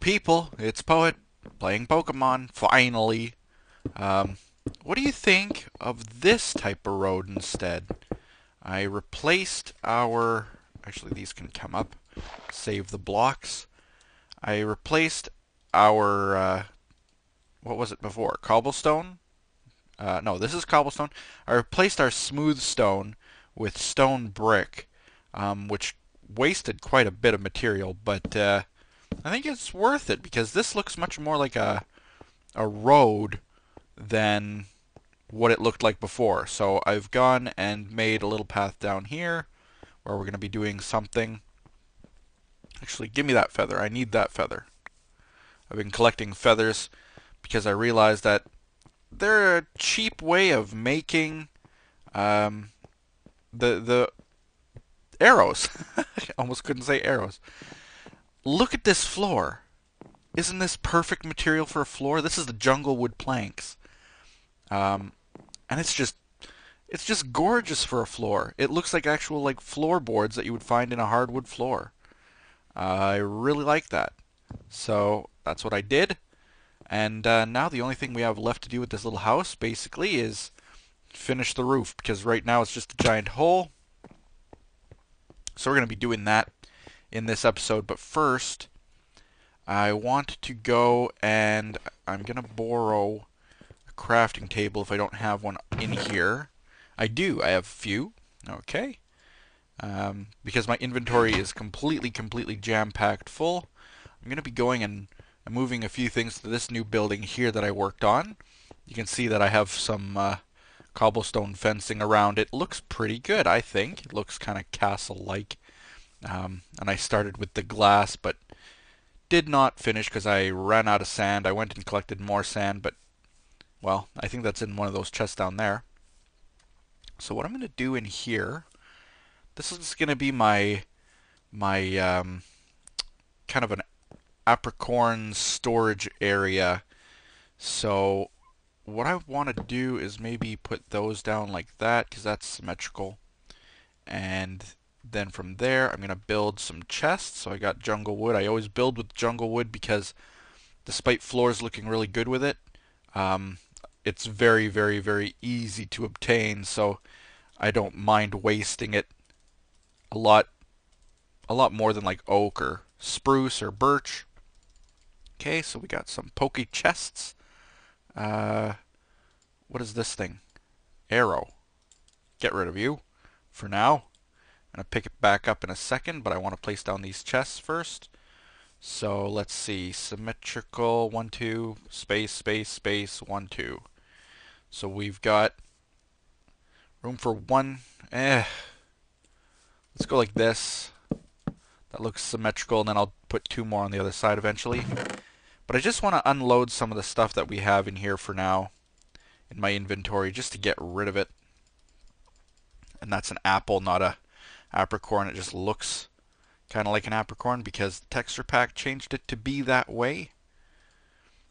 people, it's Poet playing Pokemon, finally. Um, what do you think of this type of road instead? I replaced our... Actually, these can come up. Save the blocks. I replaced our... what was it before? Cobblestone? No, this is cobblestone. I replaced our smooth stone with stone brick, which wasted quite a bit of material, but I think it's worth it because this looks much more like a road than what it looked like before. So I've gone and made a little path down here where we're going to be doing something. Actually, give me that feather. I need that feather. I've been collecting feathers because I realized that they're a cheap way of making um, the arrows. I almost couldn't say arrows. Look at this floor. Isn't this perfect material for a floor? This is the jungle wood planks. Um, and it's just gorgeous for a floor. It looks like actual like floorboards that you would find in a hardwood floor. I really like that. So that's what I did. And now the only thing we have left to do with this little house basically is finish the roof, because right now it's just a giant hole. So we're going to be doing that in this episode. But first, I want to go and I'm going to borrow a crafting table if I don't have one in here. I do. I have a few. Okay. Because my inventory is completely jam-packed full. I'm going to be going and moving a few things to this new building here that I worked on. You can see that I have some cobblestone fencing around it. Looks pretty good, I think. It looks kind of castle-like. And I started with the glass, but did not finish because I ran out of sand. I went and collected more sand, but, well, I think that's in one of those chests down there. So what I'm going to do in here, this is going to be my kind of an apricorn storage area. So what I want to do is maybe put those down like that, because that's symmetrical. And then from there, I'm going to build some chests. So I got jungle wood. I always build with jungle wood because despite floors looking really good with it, it's very easy to obtain. So I don't mind wasting it a lot more than like oak or spruce or birch. Okay, so we got some poke chests. What is this thing? Arrow. Get rid of you for now. I'm going to pick it back up in a second, but I want to place down these chests first. So let's see. Symmetrical. 1, 2. Space. 1, 2. So we've got room for one. Let's go like this. That looks symmetrical, and then I'll put 2 more on the other side eventually. But I just want to unload some of the stuff that we have in here for now in my inventory just to get rid of it. And that's an apple, not a apricorn. It just looks kind of like an apricorn because the texture pack changed it to be that way.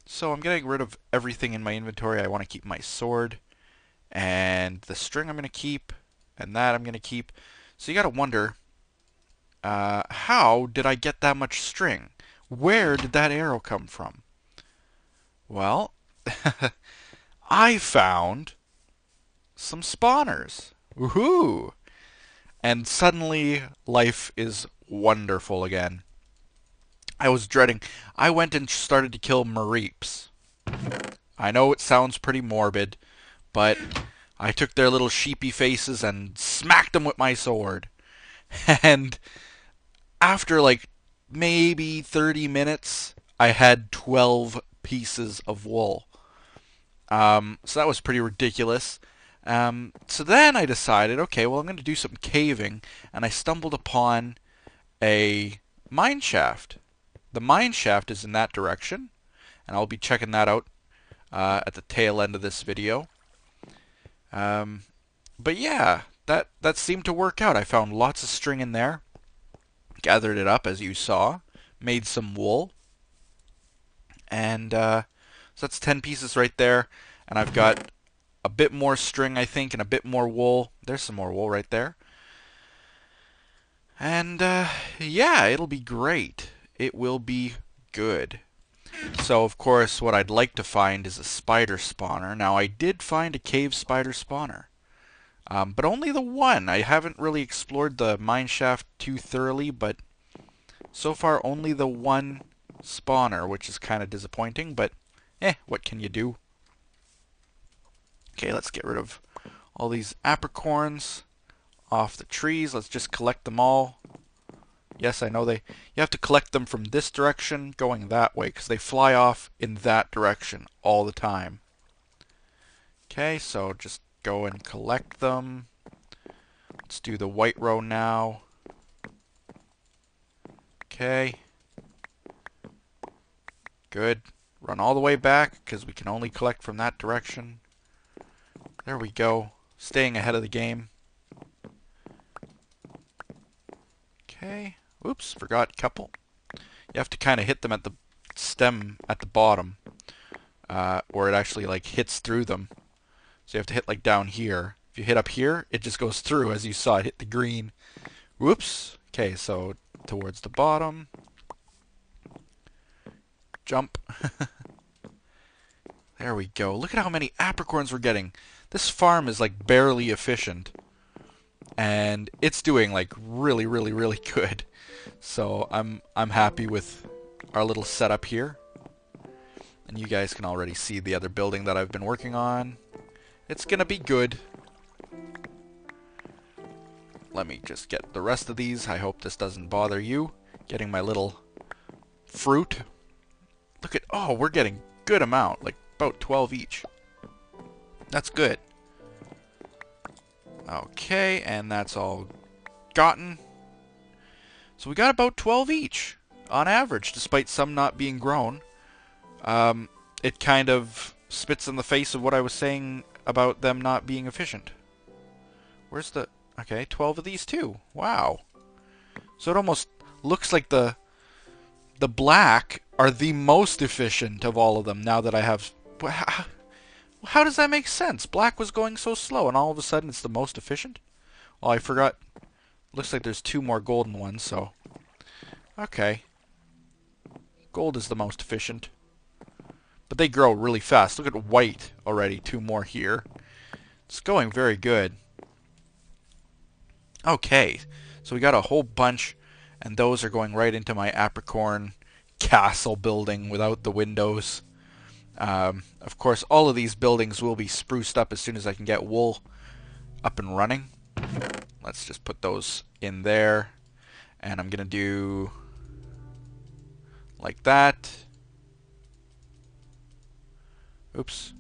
So I'm getting rid of everything in my inventory. I want to keep my sword, and the string I'm going to keep, and that I'm going to keep. So you got to wonder, how did I get that much string? Where did that arrow come from? Well, I found some spawners. Woohoo! And suddenly, life is wonderful again. I was dreading. I went and started to kill Mareeps. I know it sounds pretty morbid, but I took their little sheepy faces and smacked them with my sword. And after like maybe 30 minutes, I had 12 pieces of wool. So that was pretty ridiculous. So then I decided, okay, well, I'm going to do some caving, and I stumbled upon a mine shaft. The mine shaft is in that direction, and I'll be checking that out at the tail end of this video. But yeah, that seemed to work out. I found lots of string in there, gathered it up as you saw, made some wool, and so that's 10 pieces right there, and I've got a bit more string, I think, and a bit more wool. There's some more wool right there. And yeah, it'll be great. It will be good. So, of course, what I'd like to find is a spider spawner. Now, I did find a cave spider spawner. But only the one. I haven't really explored the mineshaft too thoroughly, but so far only the one spawner, which is kind of disappointing, but what can you do? Okay, let's get rid of all these apricorns off the trees. Let's just collect them all. Yes, I know you have to collect them from this direction going that way because they fly off in that direction all the time. Okay, so just go and collect them. Let's do the white row now. Okay. Good. Run all the way back because we can only collect from that direction. There we go. Staying ahead of the game. Okay. Oops, forgot a couple. You have to kind of hit them at the stem at the bottom. Or it actually like hits through them. So you have to hit like down here. If you hit up here, it just goes through as you saw it hit the green. Whoops. Okay, so towards the bottom. Jump. There we go. Look at how many apricorns we're getting. This farm is like barely efficient. And it's doing like really, really, really good. So I'm happy with our little setup here. And you guys can already see the other building that I've been working on. It's gonna be good. Let me just get the rest of these. I hope this doesn't bother you. Getting my little fruit. Look at, oh, we're getting good amount. Like about 12 each. That's good. Okay, and that's all gotten. So we got about 12 each on average, despite some not being grown. It kind of spits in the face of what I was saying about them not being efficient. Where's the... Okay, 12 of these too. Wow. So it almost looks like the black are the most efficient of all of them now that I have... How does that make sense? Black was going so slow and all of a sudden it's the most efficient? Well, I forgot. Looks like there's 2 more golden ones, so... Okay. Gold is the most efficient. But they grow really fast. Look at white already. 2 more here. It's going very good. Okay. So we got a whole bunch. And those are going right into my apricorn castle building without the windows. Of course, all of these buildings will be spruced up as soon as I can get wool up and running. Let's just put those in there. And I'm going to do like that. Oops.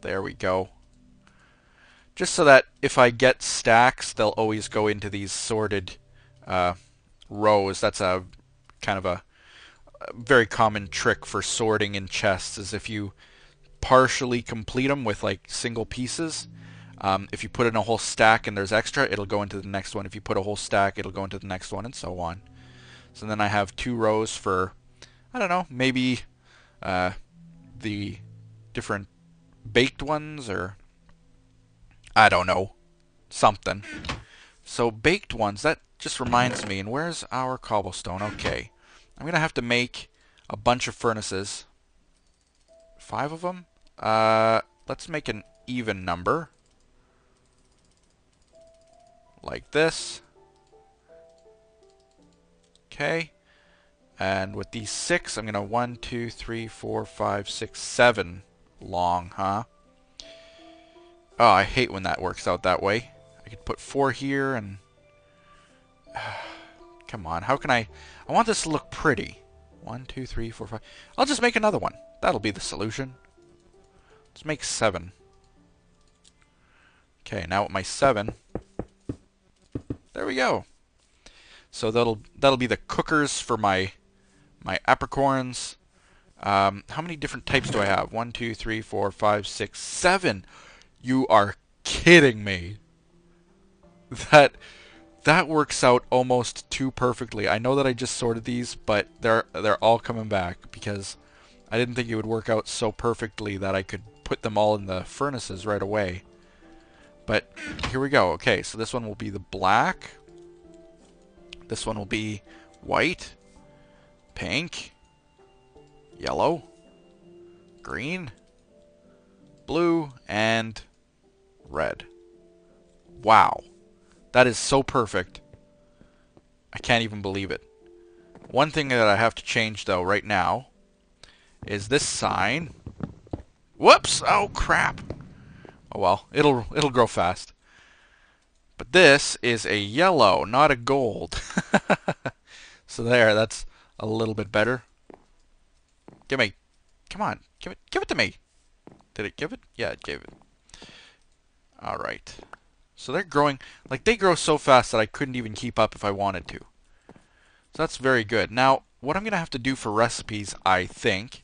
There we go. Just so that if I get stacks, they'll always go into these sorted rows. That's a kind of a very common trick for sorting in chests, is if you partially complete them with like single pieces. If you put in a whole stack and there's extra, it'll go into the next one. If you put a whole stack, it'll go into the next one, and so on. So then I have 2 rows for, I don't know, maybe the different baked ones, or I don't know, something. So baked ones, that just reminds me, and where's our cobblestone? Okay. I'm going to have to make a bunch of furnaces. 5 of them? Let's make an even number. Like this. Okay. And with these 6, I'm going to 1, 2, 3, 4, 5, 6, 7 long, huh? Oh, I hate when that works out that way. I could put 4 here and... Come on, how can I want this to look pretty. 1, 2, 3, 4, 5. I'll just make another one. That'll be the solution. Let's make 7. Okay, now with my 7. There we go. So that'll be the cookers for my apricorns. How many different types do I have? 1, 2, 3, 4, 5, 6, 7. You are kidding me. That works out almost too perfectly. I know that I just sorted these, but they're all coming back because I didn't think it would work out so perfectly that I could put them all in the furnaces right away. But here we go. Okay, so this one will be the black. This one will be white, pink, yellow, green, blue, and red. Wow. That is so perfect. I can't even believe it. One thing that I have to change, though, right now, is this sign. Whoops! Oh, crap! Oh, well. It'll grow fast. But this is a yellow, not a gold. So there, that's a little bit better. Give me. Come on. Give it to me. Did it give it? Yeah, it gave it. Alright. So they're growing, like they grow so fast that I couldn't even keep up if I wanted to. So that's very good. Now, what I'm going to have to do for recipes, I think,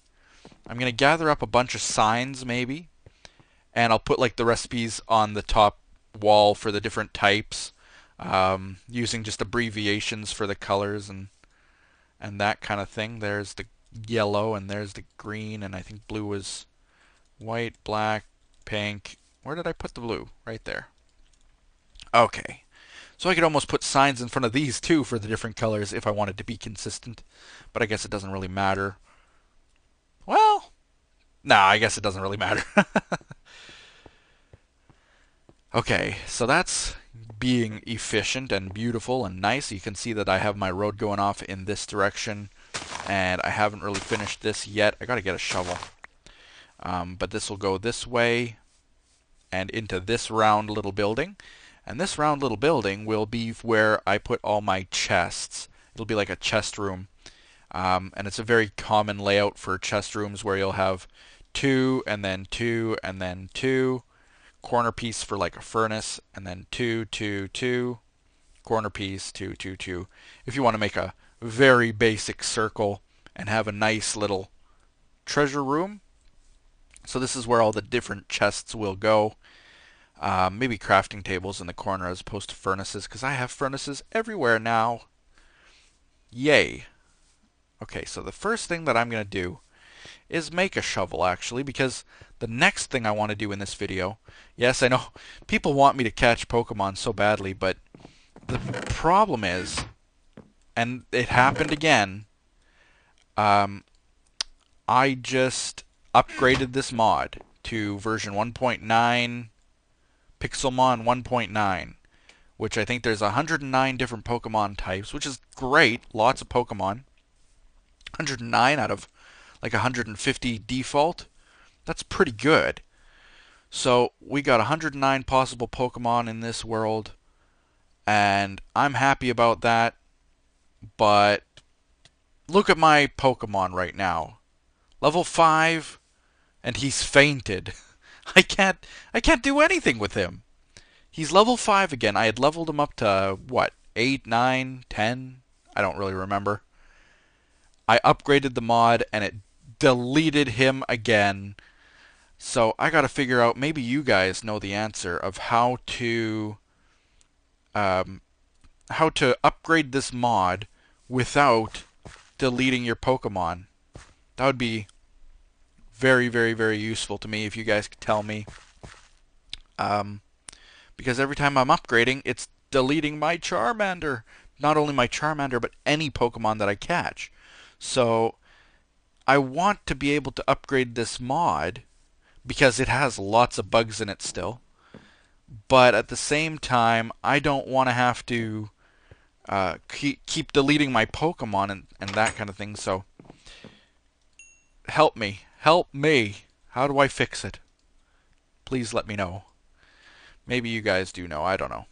I'm going to gather up a bunch of signs maybe, and I'll put like the recipes on the top wall for the different types, using just abbreviations for the colors and that kind of thing. There's the yellow and there's the green, and I think blue was white, black, pink. Where did I put the blue? Right there. Okay. So I could almost put signs in front of these too for the different colors if I wanted to be consistent. But I guess it doesn't really matter. Well, nah, I guess it doesn't really matter. Okay, so that's being efficient and beautiful and nice. You can see that I have my road going off in this direction, and I haven't really finished this yet. I gotta get a shovel. But this will go this way and into this round little building. And this round little building will be where I put all my chests. It'll be like a chest room. And it's a very common layout for chest rooms where you'll have 2 and then 2 and then 2. Corner piece for like a furnace, and then 2, 2, 2. Corner piece, 2, 2, 2. If you want to make a very basic circle and have a nice little treasure room. So this is where all the different chests will go. Maybe crafting tables in the corner as opposed to furnaces, because I have furnaces everywhere now. Yay. Okay, so the first thing that I'm going to do is make a shovel, actually, because the next thing I want to do in this video, yes, I know people want me to catch Pokemon so badly, but the problem is, and it happened again, I just upgraded this mod to version 1.9, Pixelmon 1.9, which I think there's 109 different Pokemon types, which is great, lots of Pokemon. 109 out of like 150 default. That's pretty good. So we got 109 possible Pokemon in this world, and I'm happy about that. But look at my Pokemon right now. Level 5, and he's fainted. I can't do anything with him. He's level 5 again. I had leveled him up to what, 8, 9, 10? I don't really remember. I upgraded the mod and it deleted him again. So I gotta figure out, maybe you guys know the answer of how to upgrade this mod without deleting your Pokemon. That would be very, very, very useful to me if you guys could tell me. Because every time I'm upgrading, it's deleting my Charmander. Not only my Charmander, but any Pokemon that I catch. So I want to be able to upgrade this mod because it has lots of bugs in it still. But at the same time, I don't want to have to keep deleting my Pokemon and that kind of thing. So help me. Help me. How do I fix it? Please let me know. Maybe you guys do know. I don't know.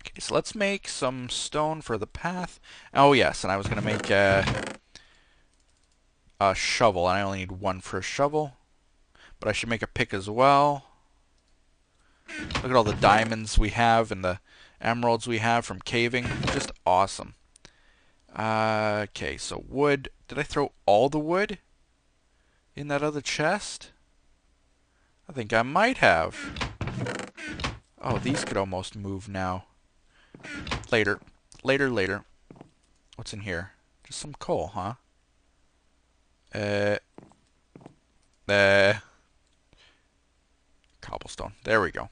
Okay, so let's make some stone for the path. Oh, yes, and I was going to make a shovel, and I only need 1 for a shovel. But I should make a pick as well. Look at all the diamonds we have and the emeralds we have from caving. Just awesome. Okay, so wood. Did I throw all the wood in that other chest? I think I might have. Oh, these could almost move now. Later. Later. What's in here? Just some coal, huh? Cobblestone. There we go.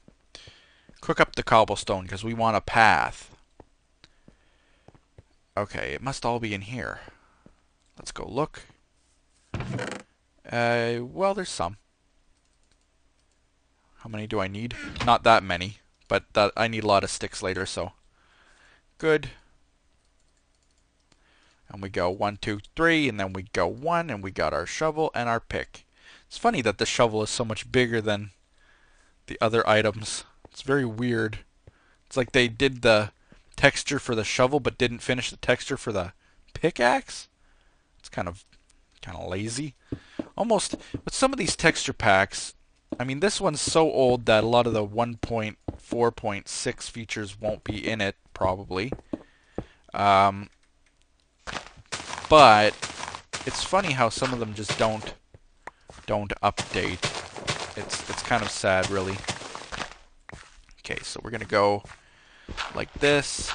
Cook up the cobblestone because we want a path. Okay, it must all be in here. Let's go look. Well, there's some. How many do I need? Not that many, but I need a lot of sticks later, so good. And we go 1, 2, 3, and then we go 1, and we got our shovel and our pick. It's funny that the shovel is so much bigger than the other items. It's very weird. It's like they did the texture for the shovel but didn't finish the texture for the pickaxe. It's kind of lazy. Almost with some of these texture packs, I mean, this one's so old that a lot of the 1.4.6 features won't be in it, probably. But it's funny how some of them just don't update. It's kind of sad, really. Okay, so we're gonna go like this,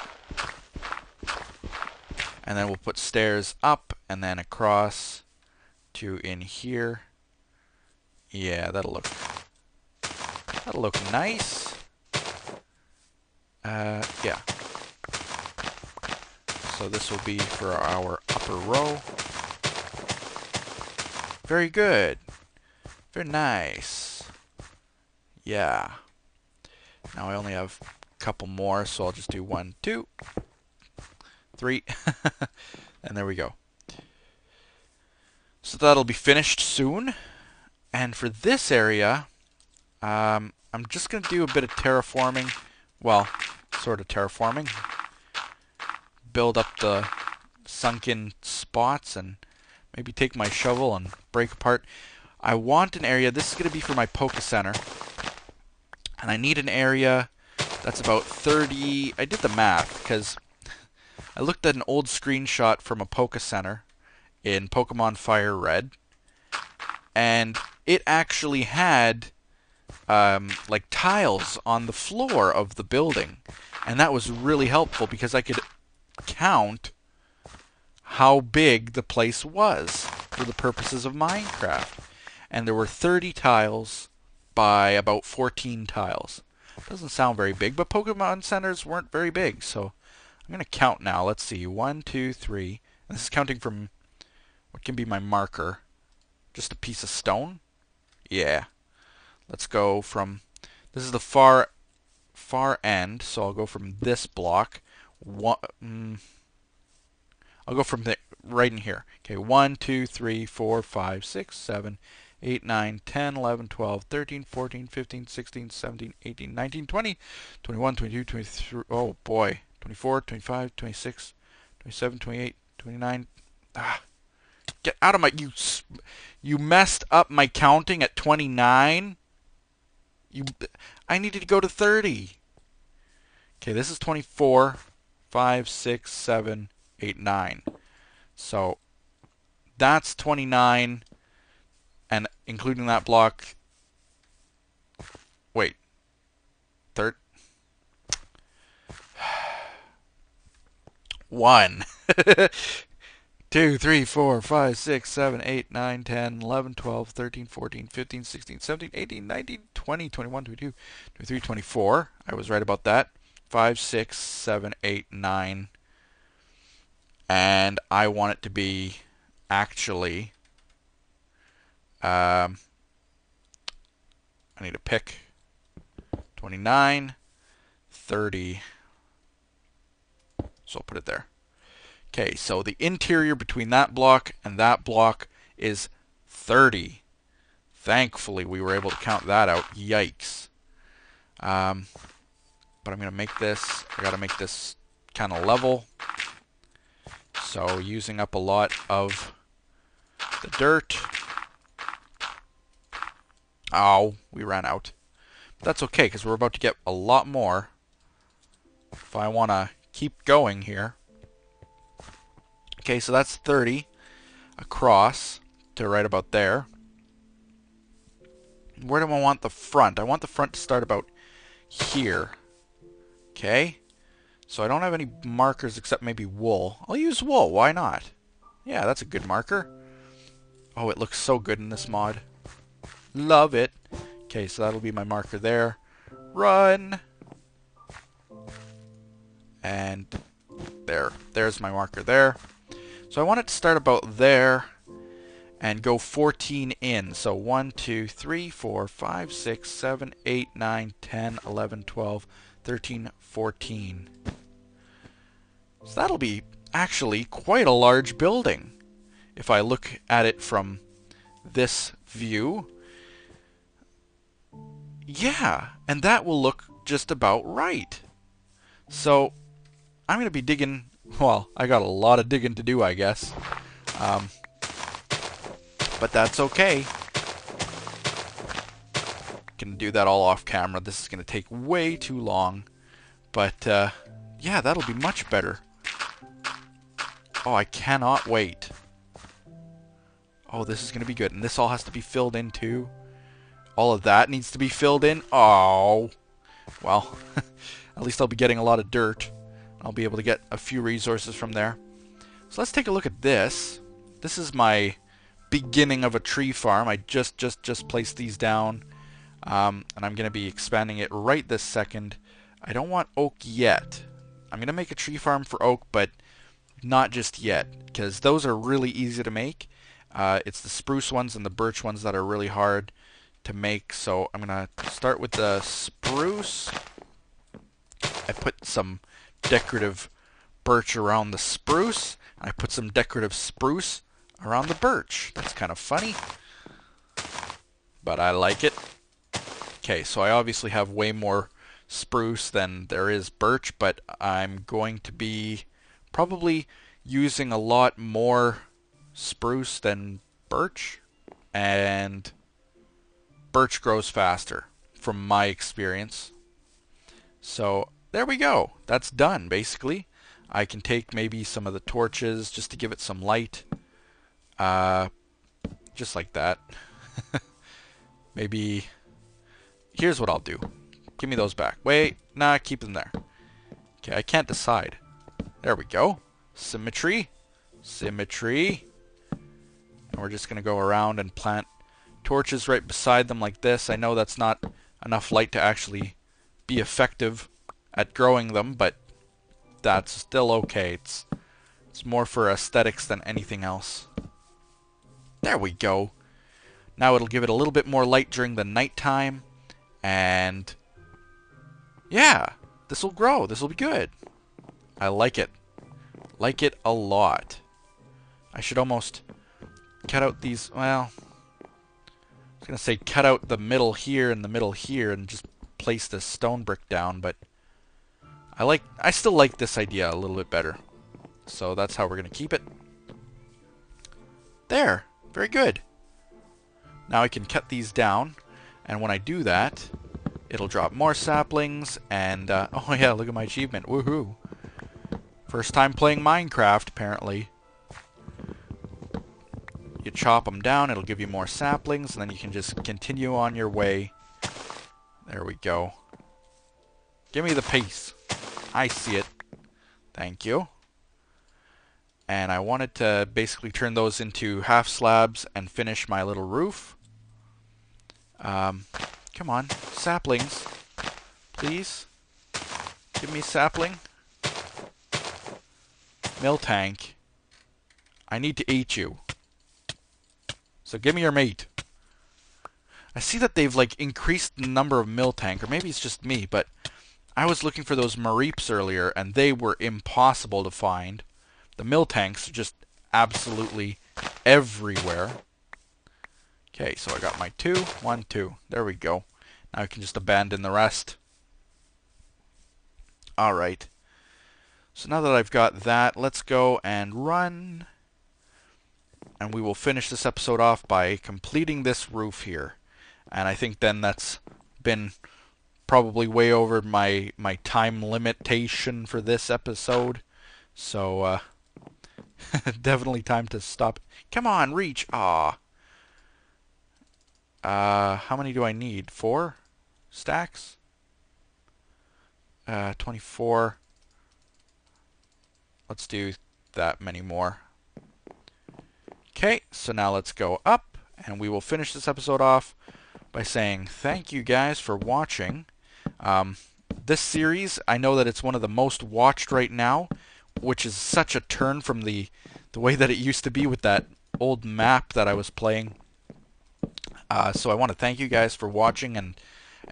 and then we'll put stairs up and then across to in here. Yeah, that'll look nice. Yeah. So this will be for our upper row. Very good. Very nice. Yeah. Now I only have a couple more, so I'll just do 1, 2, 3. And there we go. So that'll be finished soon. And for this area, I'm just going to do a bit of terraforming. Well, sort of terraforming. Build up the sunken spots and maybe take my shovel and break apart. I want an area. This is going to be for my Poke Center. And I need an area that's about 30. I did the math because I looked at an old screenshot from a Poke Center in Pokemon Fire Red. And it actually had like tiles on the floor of the building. And that was really helpful because I could count how big the place was for the purposes of Minecraft. And there were 30 tiles by about 14 tiles. Doesn't sound very big, but Pokemon centers weren't very big, so I'm going to count now. Let's see. 1, 2, 3. And this is counting from what can be my marker. Just a piece of stone? Yeah. Let's go from... This is the far end, so I'll go from this block. I'll go from the right in here. Okay, 1, 2, 3, 4, 5, 6, 7, 8, 9, 10, 11, 12, 13, 14, 15, 16, 17, 18, 19, 20, 21, 22, 23, oh boy, 24, 25, 26, 27, 28, 29. Get out of my... You messed up my counting at 29? I needed to go to 30. Okay, this is 24, 5, 6, 7, 8, 9. So that's 29, and including that block. Wait, third. 1, 2, 3, 4, 5, 6, 7, 8, 9, 10, 11, 12, 13, 14, 15, 16, 17, 18, 19, 20, 21, 22, 23, 24. I was right about that. 5, 6, 7, 8, 9. And I want it to be actually... I need a pick. 29, 30. So I'll put it there. Okay, so the interior between that block and that block is 30. Thankfully, we were able to count that out. Yikes. But I'm going to make this... I got to make this kind of level. So using up a lot of the dirt. Oh, we ran out. But that's okay, because we're about to get a lot more. If I want to keep going here. Okay, so that's 30 across to right about there. Where do I want the front? I want the front to start about here. Okay. So I don't have any markers except maybe wool. I'll use wool. Why not? Yeah, that's a good marker. Oh, it looks so good in this mod. Love it. Okay, so that'll be my marker there. Run! And there. There's my marker there. So I want it to start about there. and go 14 in. So 1, 2, 3, 4, 5, 6, 7, 8, 9, 10, 11, 12, 13, 14. So that'll be actually quite a large building. If I look at it from this view, yeah, and that will look just about right. So I'm going to be digging, well, I got a lot of digging to do, I guess. But that's okay. Can do that all off camera. This is going to take way too long. But, yeah, that'll be much better. Oh, I cannot wait. Oh, this is going to be good. And this all has to be filled in, too. All of that needs to be filled in. Oh. Well, at least I'll be getting a lot of dirt. I'll be able to get a few resources from there. So let's take a look at this. This is my beginning of a tree farm. I just placed these down. And I'm going to be expanding it right this second. I don't want oak yet. I'm going to make a tree farm for oak, but not just yet, because those are really easy to make. It's the spruce ones and the birch ones that are really hard to make. So I'm going to start with the spruce. I put some decorative birch around the spruce. I put some decorative spruce around the birch. That's kind of funny, but I like it. Okay, so I obviously have way more spruce than there is birch, but I'm going to be probably using a lot more spruce than birch, and birch grows faster from my experience. So there we go. That's done, basically. I can take maybe some of the torches just to give it some light. Just like that. Maybe... Here's what I'll do. Give me those back. Wait, nah, keep them there. Okay, I can't decide. There we go. Symmetry. Symmetry. And we're just going to go around and plant torches right beside them like this. I know that's not enough light to actually be effective at growing them, but that's still okay. It's more for aesthetics than anything else. There we go. Now it'll give it a little bit more light during the nighttime. And yeah, this will grow. This will be good. I like it. Like it a lot. I should almost cut out these, well, I was going to say cut out the middle here and the middle here and just place this stone brick down, but I still like this idea a little bit better. So that's how we're going to keep it. There. Very good. Now I can cut these down. And when I do that, it'll drop more saplings, and, oh yeah, look at my achievement, woohoo! First time playing Minecraft, apparently. You chop them down, it'll give you more saplings, and then you can just continue on your way. There we go. Give me the piece. I see it. Thank you. And I wanted to basically turn those into half slabs and finish my little roof. Come on, saplings, please. Give me sapling. Miltank, I need to eat you. So give me your meat. I see that they've like increased the number of Miltank, or maybe it's just me, but I was looking for those Mareeps earlier, and they were impossible to find. The Miltanks are just absolutely everywhere. Okay, so I got my 2, 1, 2. There we go. Now I can just abandon the rest. Alright. So now that I've got that, let's go and run. And we will finish this episode off by completing this roof here. And I think then that's been probably way over my time limitation for this episode. So, definitely time to stop. Come on, reach! Aw. How many do I need? 4 stacks? 24. Let's do that many more. Okay, so now let's go up, and we will finish this episode off by saying thank you guys for watching. This series, I know that it's one of the most watched right now, which is such a turn from the way that it used to be with that old map that I was playing. So I want to thank you guys for watching and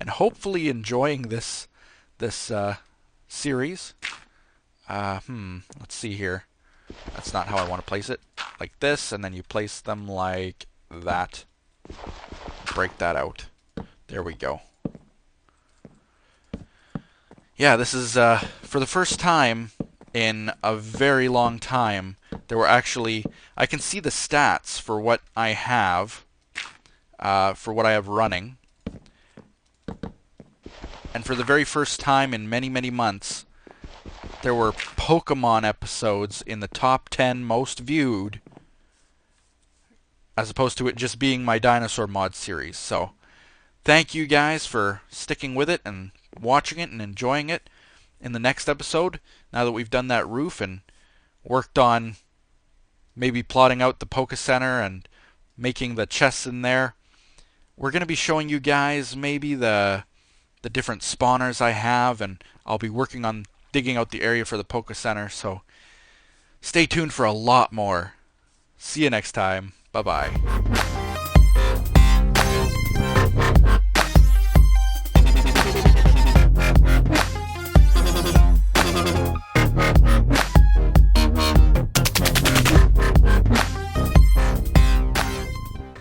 hopefully enjoying this series. Let's see here. That's not how I want to place it. Like this, and then you place them like that. Break that out. There we go. Yeah, this is for the first time in a very long time. There were actually, I can see the stats for what I have, running. And for the very first time in many, many months, there were Pokemon episodes in the top 10 most viewed, as opposed to it just being my dinosaur mod series. So, thank you guys for sticking with it and watching it and enjoying it. In the next episode, now that we've done that roof and worked on maybe plotting out the Poke Center and making the chests in there, we're going to be showing you guys maybe the different spawners I have, and I'll be working on digging out the area for the Poke Center, so stay tuned for a lot more. See you next time. Bye-bye.